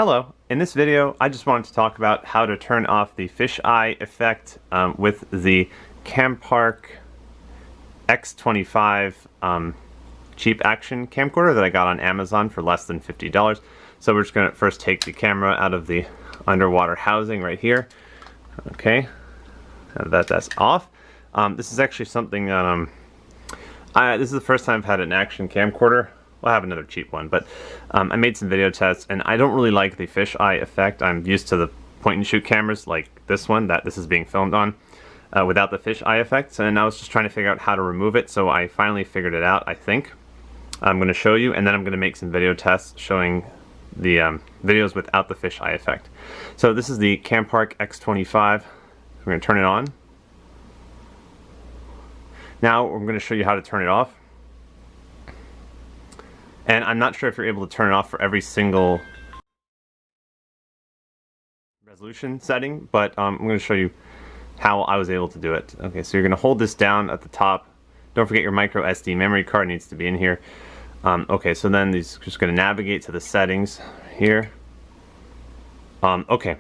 Hello, in this video I just wanted to talk about how to turn off the fisheye effect with the Campark X25 cheap action camcorder that I got on Amazon for less than $50. So we're just going to first take the camera out of the underwater housing right here. Okay, now that's off. This is actually something that this is the first time I've had an action camcorder. Well, I have another cheap one, but I made some video tests, and I don't really like the fisheye effect. I'm used to the point-and-shoot cameras like this one that this is being filmed on without the fisheye effect, and I was just trying to figure out how to remove it, so I finally figured it out, I think. I'm going to show you, and then I'm going to make some video tests showing the videos without the fisheye effect. So this is the Campark X25. We're going to turn it on. Now I'm going to show you how to turn it off. And I'm not sure if you're able to turn it off for every single resolution setting, but I'm going to show you how I was able to do it. Okay, so you're going to hold this down at the top. Don't forget your micro SD memory card needs to be in here. Okay, so then these just going to navigate to the settings here. Okay,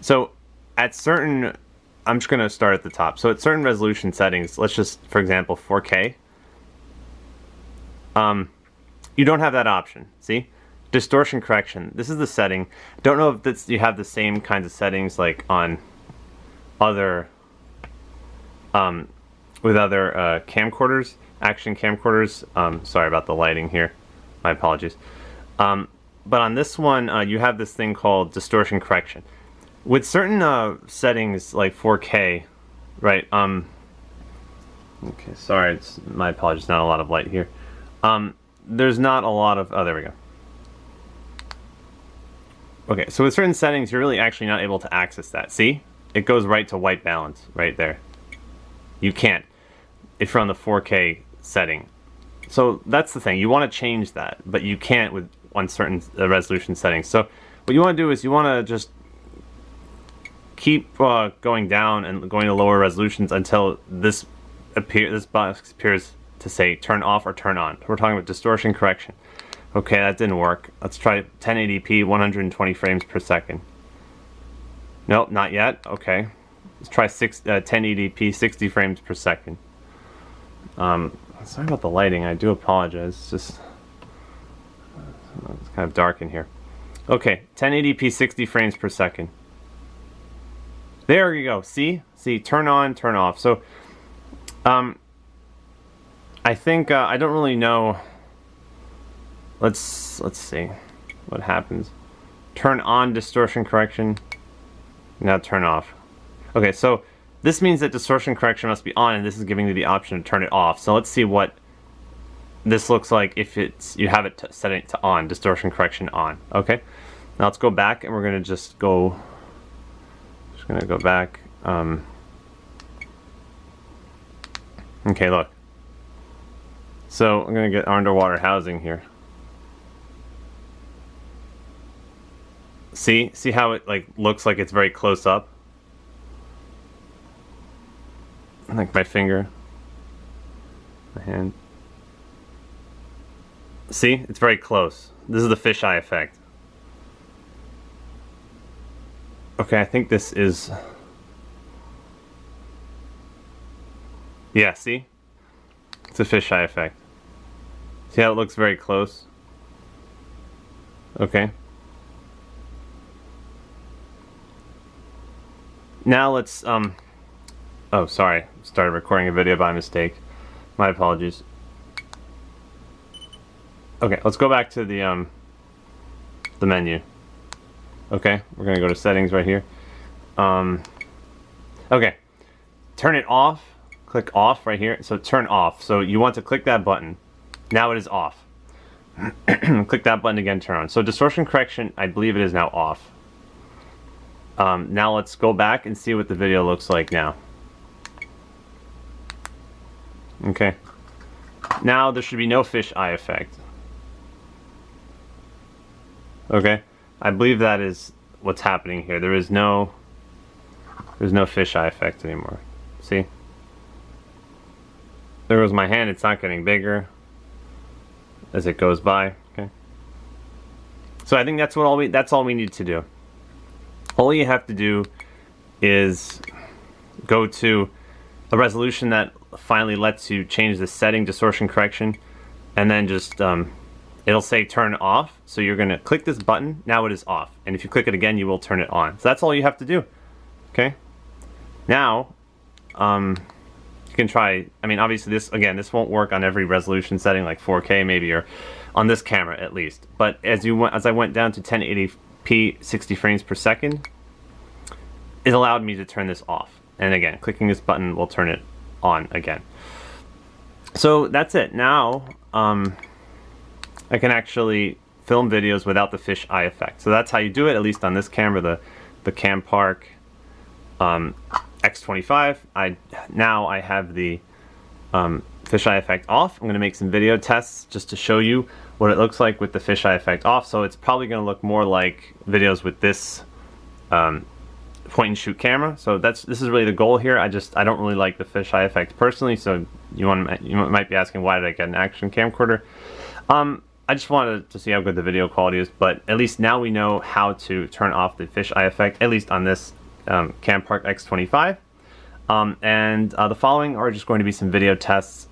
so at certain, I'm just going to start at the top. So at certain resolution settings, let's just, for example, 4K. You don't have that option. See, distortion correction. This is the setting. Don't know if you have the same kinds of settings like on other with other camcorders, action camcorders. Sorry about the lighting here. My apologies. But on this one, you have this thing called distortion correction. With certain settings like 4K, right? Okay, sorry. My apologies. Not a lot of light here. There's not a lot of, oh, there we go. Okay, so with certain settings, you're really actually not able to access that. See? It goes right to white balance right there. You can't if you're on the 4K setting. So that's the thing. You want to change that, but you can't with on certain resolution settings. So what you want to do is you want to just keep going down and going to lower resolutions until this box appears to say turn off or turn on. We're talking about distortion correction. Okay, that didn't work. Let's try 1080p 120 frames per second. Nope, not yet. Okay, let's try 1080p 60 frames per second. Sorry about the lighting, I do apologize. It's just it's kind of dark in here. Okay, 1080p 60 frames per second. There you go. See, turn on, turn off. So I think I don't really know. Let's see what happens. Turn on distortion correction. Now turn off. Okay, so this means that distortion correction must be on, and this is giving you the option to turn it off. So let's see what this looks like if you have it set it to on, distortion correction on. Okay, now let's go back, and we're gonna just go. Just gonna go back. Okay, look. So I'm going to get underwater housing here. See how it like looks like it's very close up? Like my finger, my hand. See, it's very close. This is the fisheye effect. Okay, I think this is, yeah, see? It's a fisheye effect. See how it looks very close? Okay. Now let's, oh, sorry. Started recording a video by mistake. My apologies. Okay, let's go back to the menu. Okay, we're gonna go to settings right here. Okay, turn it off. Click off right here. So turn off. So you want to click that button. Now it is off. Click that button again, turn on. So distortion correction, I believe it is now off. Now let's go back and see what the video looks like now. Okay. Now there should be no fisheye effect. Okay. I believe that is what's happening here. There's no fisheye effect anymore. See? There goes my hand. It's not getting bigger as it goes by. Okay. So I think that's all we need to do. All you have to do is go to a resolution that finally lets you change the setting, distortion correction, and then just it'll say turn off. So you're gonna click this button. Now it is off, and if you click it again, you will turn it on. So that's all you have to do. Okay. Now, you can try. I mean, obviously this won't work on every resolution setting, like 4K maybe, or on this camera at least. But as I went down to 1080p 60 frames per second, it allowed me to turn this off. And again, clicking this button will turn it on again. So that's it. Now I can actually film videos without the fisheye effect. So that's how you do it, at least on this camera, the Campark X25. Now I have the fisheye effect off. I'm going to make some video tests just to show you what it looks like with the fisheye effect off. So it's probably going to look more like videos with this point and shoot camera. So this is really the goal here. I don't really like the fisheye effect personally. So you might be asking, why did I get an action camcorder? I just wanted to see how good the video quality is, but at least now we know how to turn off the fisheye effect, at least on this Campark X25. And the following are just going to be some video tests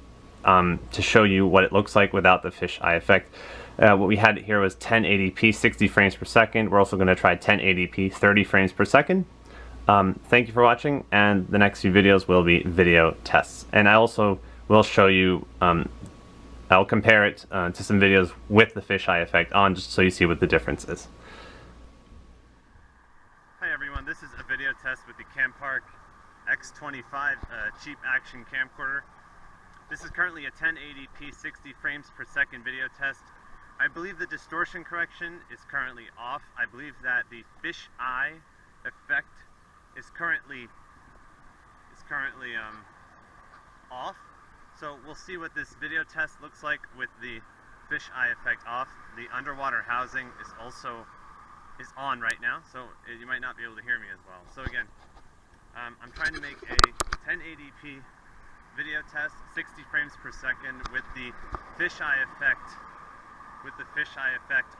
to show you what it looks like without the fisheye effect. What we had here was 1080p 60 frames per second. We're also going to try 1080p 30 frames per second. Thank you for watching, and the next few videos will be video tests. And I also will show you, I'll compare it to some videos with the fisheye effect on, just so you see what the difference is. Hi everyone, this is a video test with the Campark X25 cheap action camcorder. This is currently a 1080p 60 frames per second video test. I believe the distortion correction is currently off. I believe that the fisheye effect is currently off. So we'll see what this video test looks like with the fisheye effect off. The underwater housing is on right now, so you might not be able to hear me as well. So again, I'm trying to make a 1080p video test, 60 frames per second with the fisheye effect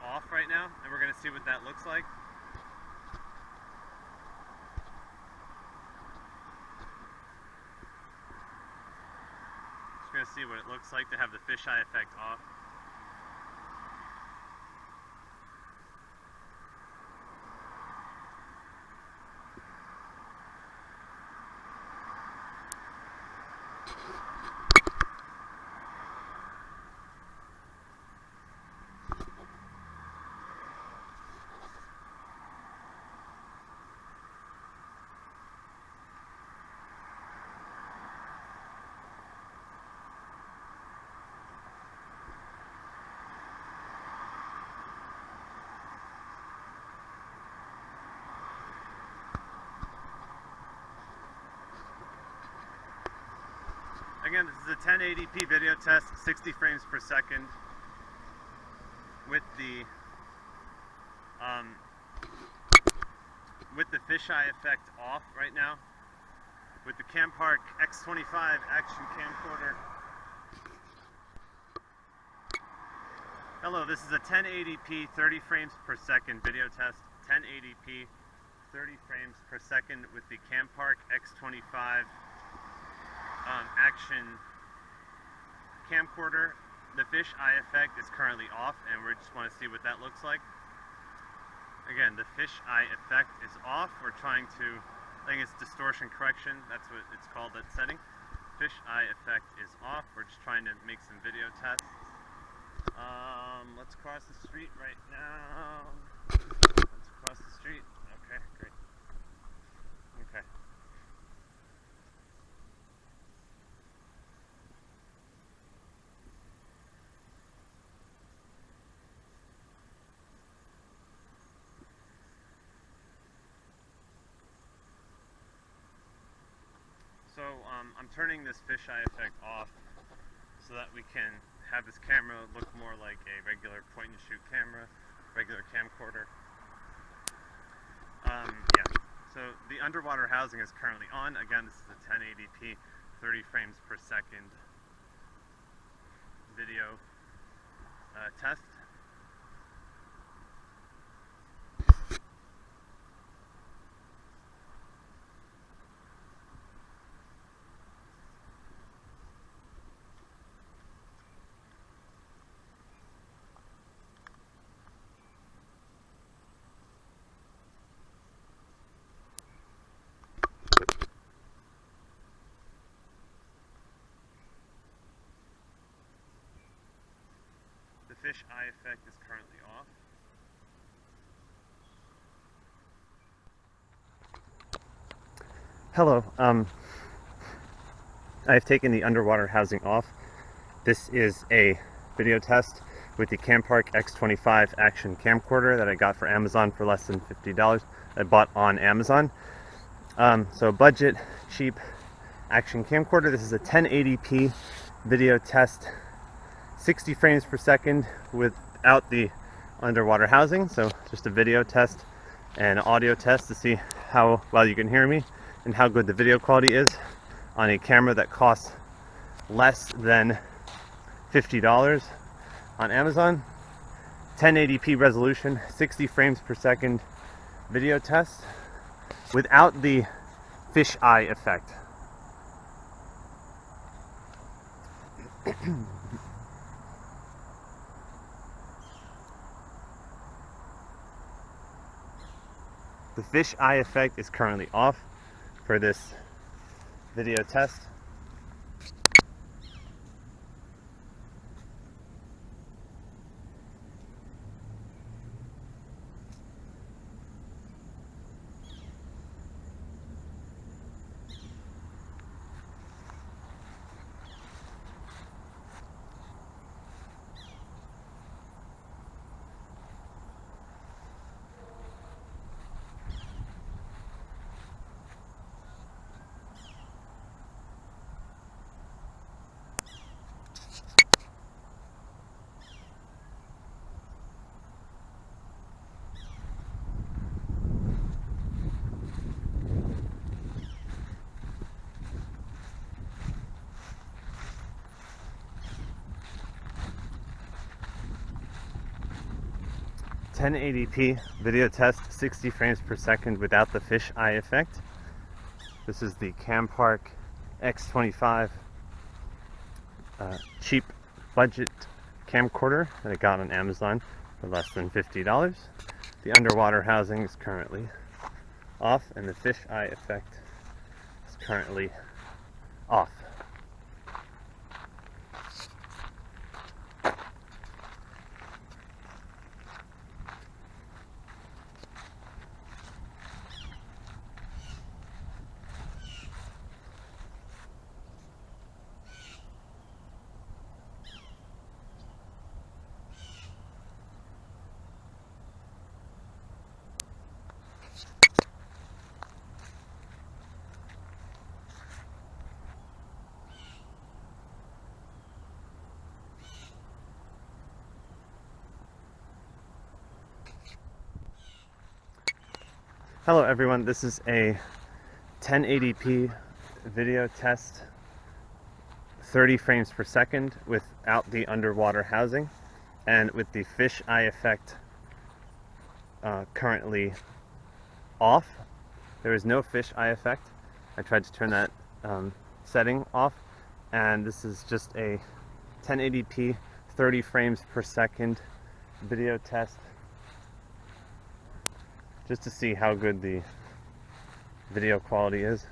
off right now, and we're going to see what that looks like. Just going to see what it looks like to have the fisheye effect off. Again, this is a 1080p video test, 60 frames per second, with the fisheye effect off right now, with the Campark X25 action camcorder. Hello, this is a 1080p 30 frames per second video test, 1080p 30 frames per second with the Campark X25 action camcorder. The fisheye effect is currently off, and we just want to see what that looks like. Again, the fisheye effect is off. We're trying to, I think it's distortion correction, that's what it's called, that setting. Fisheye effect is off. We're just trying to make some video tests. Let's cross the street right now. Let's cross the street. Okay, great. Okay. So I'm turning this fisheye effect off so that we can have this camera look more like a regular point and shoot camera, regular camcorder. Yeah, so the underwater housing is currently on. Again, this is a 1080p 30 frames per second video test. FishEye effect is currently off. Hello, I've taken the underwater housing off. This is a video test with the Campark X25 action camcorder that I got for Amazon for less than $50. I bought on Amazon. So budget, cheap action camcorder. This is a 1080p video test, 60 frames per second without the underwater housing. So just a video test and audio test to see how well you can hear me and how good the video quality is on a camera that costs less than $50 on Amazon. 1080p resolution, 60 frames per second video test without the fisheye effect. The fisheye effect is currently off for this video test. .1080p video test, 60 frames per second without the fisheye effect. This is the Campark X25 cheap budget camcorder that I got on Amazon for less than $50. The underwater housing is currently off and the fisheye effect is currently off. Hello everyone, this is a 1080p video test, 30 frames per second without the underwater housing and with the fisheye effect currently off. There is no fisheye effect. I tried to turn that setting off, and this is just a 1080p 30 frames per second video test just to see how good the video quality is.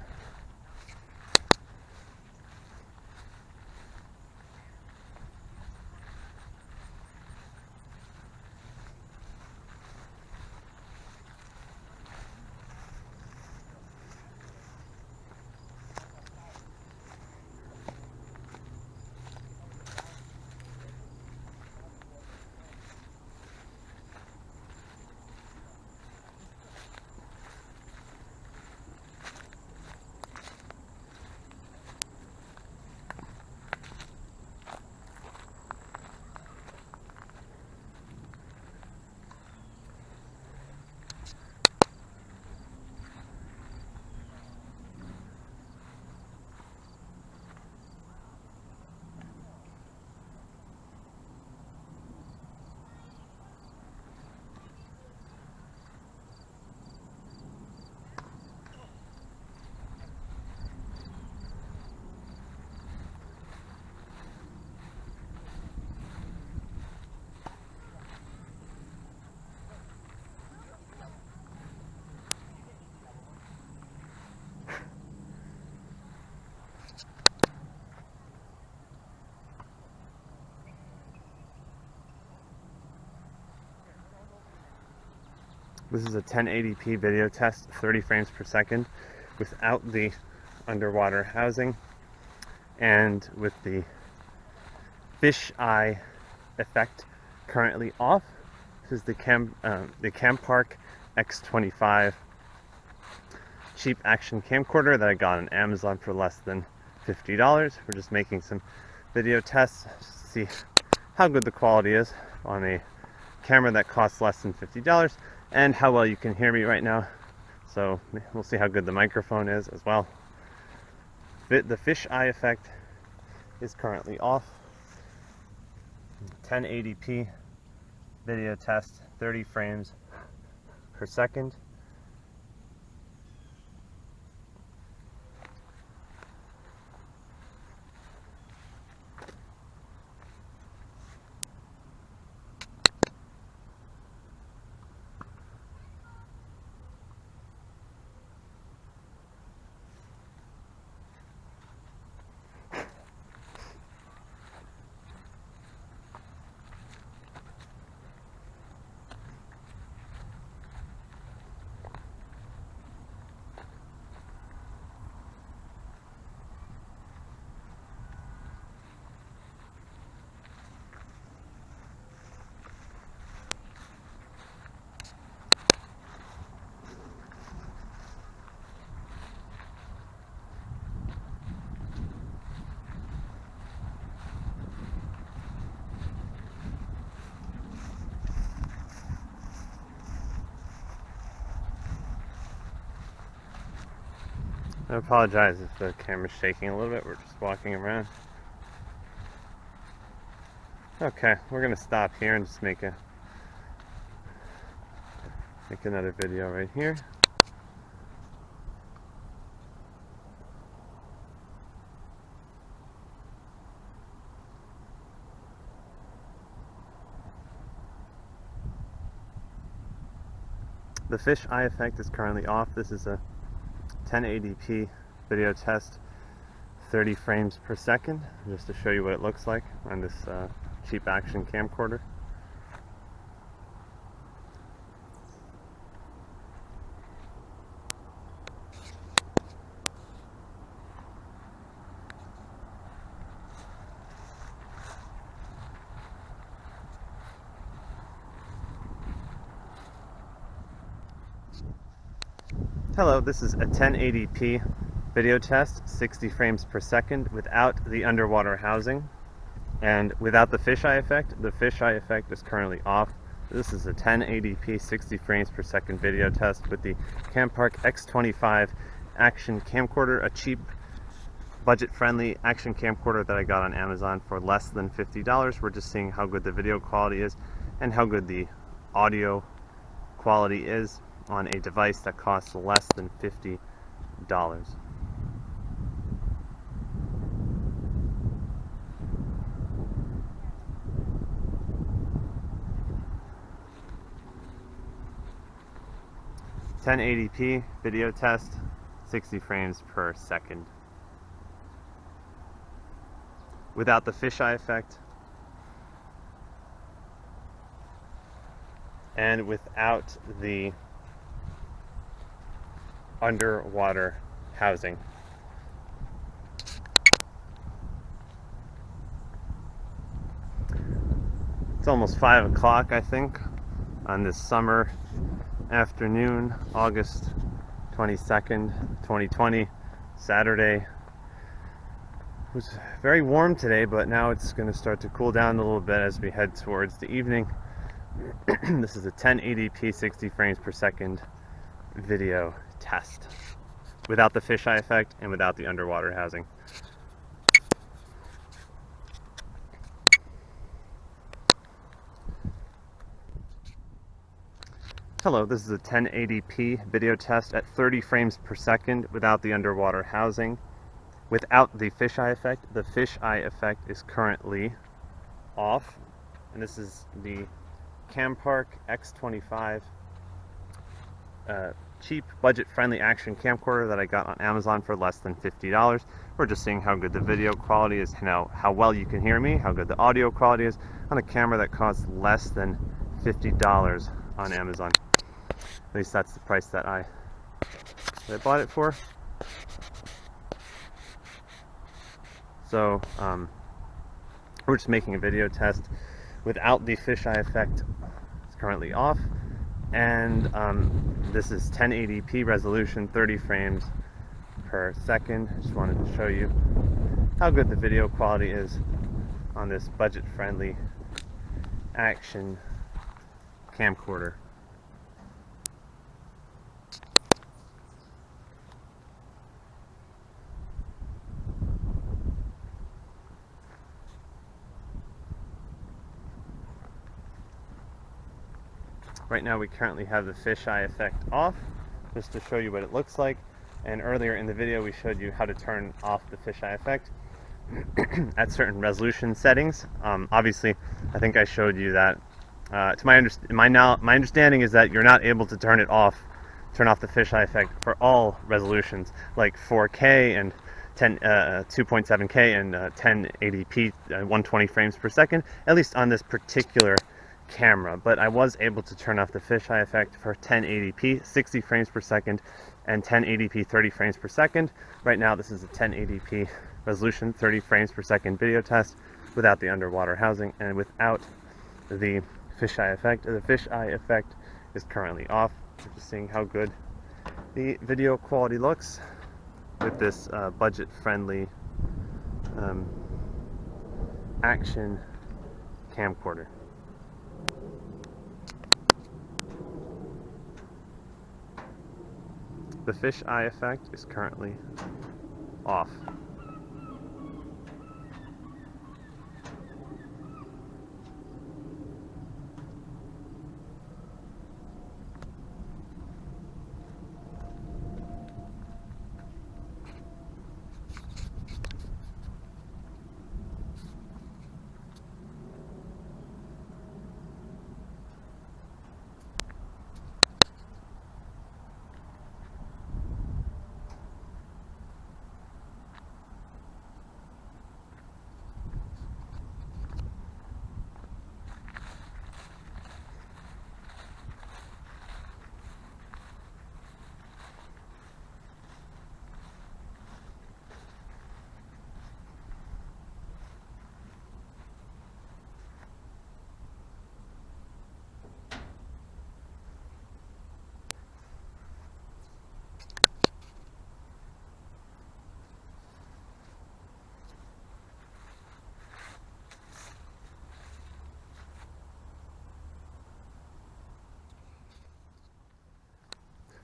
This is a 1080p video test, 30 frames per second, without the underwater housing and with the fisheye effect currently off. This is the Campark X25 cheap action camcorder that I got on Amazon for less than $50. We're just making some video tests to see how good the quality is on a camera that costs less than $50 and how well you can hear me right now. So we'll see how good the microphone is as well. The fisheye effect is currently off. 1080p video test, 30 frames per second. I apologize if the camera's shaking a little bit. We're just walking around. Okay, we're gonna stop here and just make another video right here. The fisheye effect is currently off. This is a 1080p video test, 30 frames per second, just to show you what it looks like on this cheap action camcorder. Hello, this is a 1080p video test, 60 frames per second, without the underwater housing and without the fisheye effect. The fisheye effect is currently off. This is a 1080p 60 frames per second video test with the Campark X25 action camcorder, a cheap, budget-friendly action camcorder that I got on Amazon for less than $50. We're just seeing how good the video quality is and how good the audio quality is on a device that costs less than $50. $1080p video test, 60 frames per second. Without the fisheye effect and without the underwater housing. It's almost 5 o'clock, I think, on this summer afternoon, August 22nd, 2020, Saturday. It was very warm today, but now it's going to start to cool down a little bit as we head towards the evening. This is a 1080p 60 frames per second video test without the fisheye effect and without the underwater housing. Hello, this is a 1080p video test at 30 frames per second without the underwater housing, without the fisheye effect. The fisheye effect is currently off, and this is the Campark X25 cheap, budget-friendly action camcorder that I got on Amazon for less than $50. We're just seeing how good the video quality is, how well you can hear me, how good the audio quality is on a camera that costs less than $50 on Amazon. least that's the price that I bought it for. So we're just making a video test without the fisheye effect. It's currently off, and this is 1080p resolution, 30 frames per second. I just wanted to show you how good the video quality is on this budget-friendly action camcorder. Right now we currently have the fisheye effect off, just to show you what it looks like. And earlier in the video we showed you how to turn off the fisheye effect at certain resolution settings. Obviously, I think I showed you that. My understanding is that you're not able to turn off the fisheye effect for all resolutions, like 4K and 2.7K and 1080p, 120 frames per second, at least on this particular camera. But I was able to turn off the fisheye effect for 1080p 60 frames per second and 1080p 30 frames per second. Right now this is a 1080p resolution 30 frames per second video test without the underwater housing and without the fisheye effect. The fisheye effect is currently off. We're just seeing how good the video quality looks with this budget-friendly action camcorder. The fisheye effect is currently off.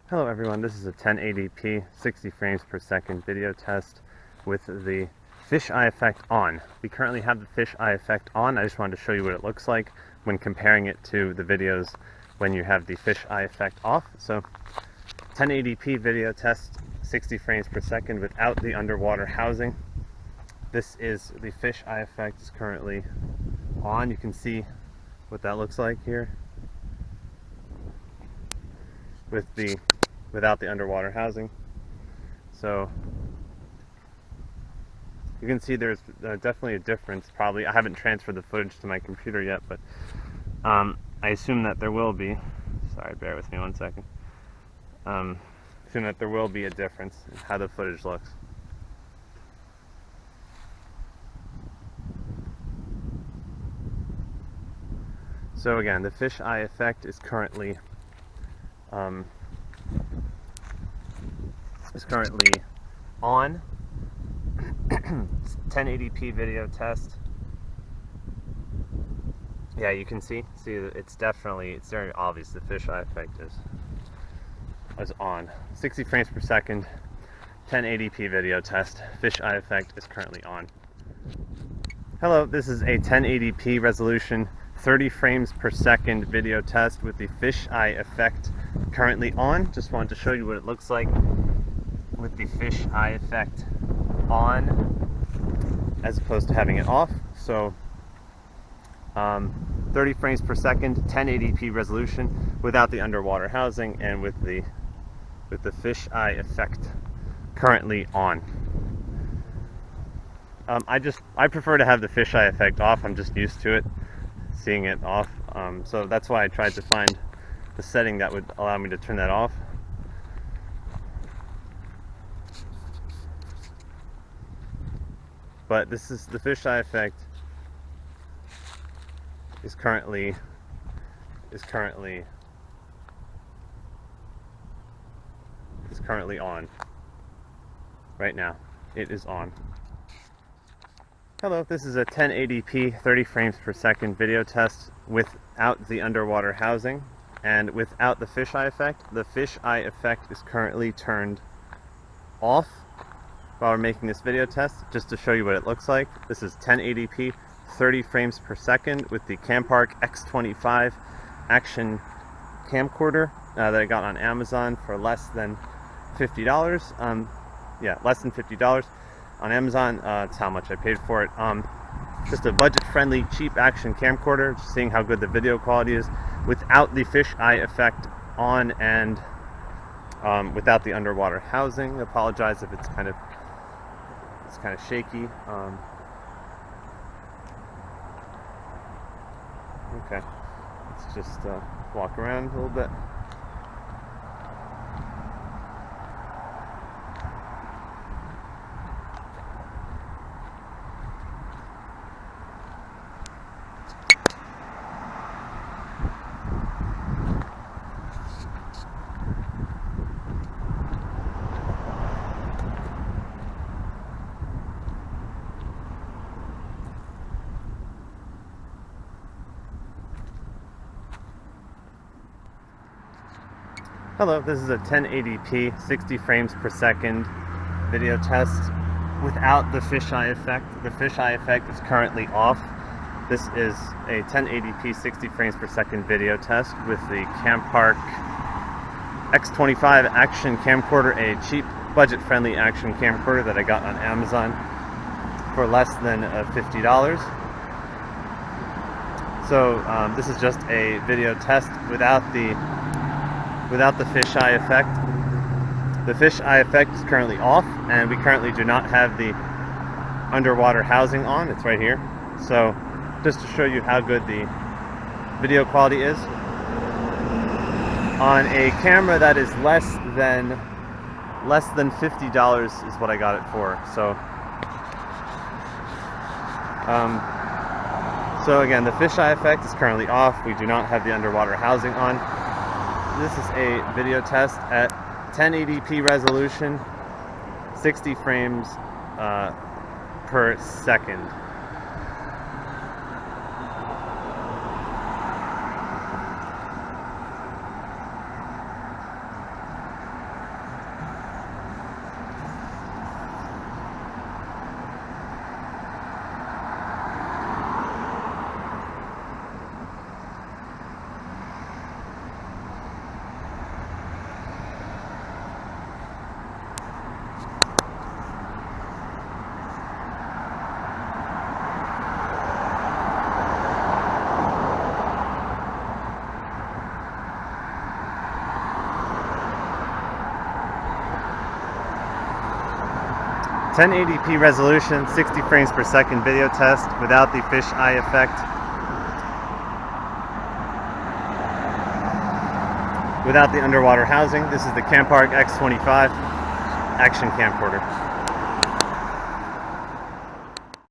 Hello everyone, this is a 1080p 60 frames per second video test with the fisheye effect on. We currently have the fisheye effect on. I just wanted to show you what it looks like when comparing it to the videos when you have the fisheye effect off. So 1080p video test, 60 frames per second without the underwater housing. This is the fisheye effect is currently on. You can see what that looks like here without the underwater housing. So you can see there's definitely a difference. Probably I haven't transferred the footage to my computer yet, but I assume that there will be. Sorry, bear with me 1 second. Assume that there will be a difference in how the footage looks. So again, the fisheye effect is currently on. 1080p video test. Yeah, you can see it's very obvious the fisheye effect is on. 60 frames per second, 1080p video test. Fisheye effect is currently on. Hello, this is a 1080p resolution 30 frames per second video test with the fisheye effect currently on. Just wanted to show you what it looks like with the fisheye effect on as opposed to having it off. So 30 frames per second, 1080p resolution without the underwater housing and with the fisheye effect currently on. I prefer to have the fisheye effect off. I'm just used to it, seeing it off. So that's why I tried to find the setting that would allow me to turn that off. But this is the fisheye effect is currently on right now. It is on. Hello, this is a 1080p 30 frames per second video test without the underwater housing and without the fisheye effect. The fisheye effect is currently turned off while we're making this video test, just to show you what it looks like. This is 1080p 30 frames per second with the Campark X25 action camcorder that I got on Amazon for less than $50. Yeah, less than $50 on Amazon. That's how much I paid for it. Just a budget-friendly, cheap action camcorder. Just seeing how good the video quality is without the fisheye effect on and without the underwater housing. I apologize if it's kind of shaky. Okay, let's just walk around a little bit. Hello, this is a 1080p 60 frames per second video test without the fisheye effect. The fisheye effect is currently off. This is a 1080p 60 frames per second video test with the Campark X25 action camcorder, a cheap budget-friendly action camcorder that I got on Amazon for less than $50. So this is just a video test without the fisheye effect. The fisheye effect is currently off, and we currently do not have the underwater housing on. It's right here. So just to show you how good the video quality is on a camera that is less than $50 is what I got it for. So again, the fisheye effect is currently off. We do not have the underwater housing on. This is a video test at 1080p resolution, 60 frames per second. .1080p resolution, 60 frames per second video test without the fisheye effect. Without the underwater housing. This is the Campark X25 action camcorder.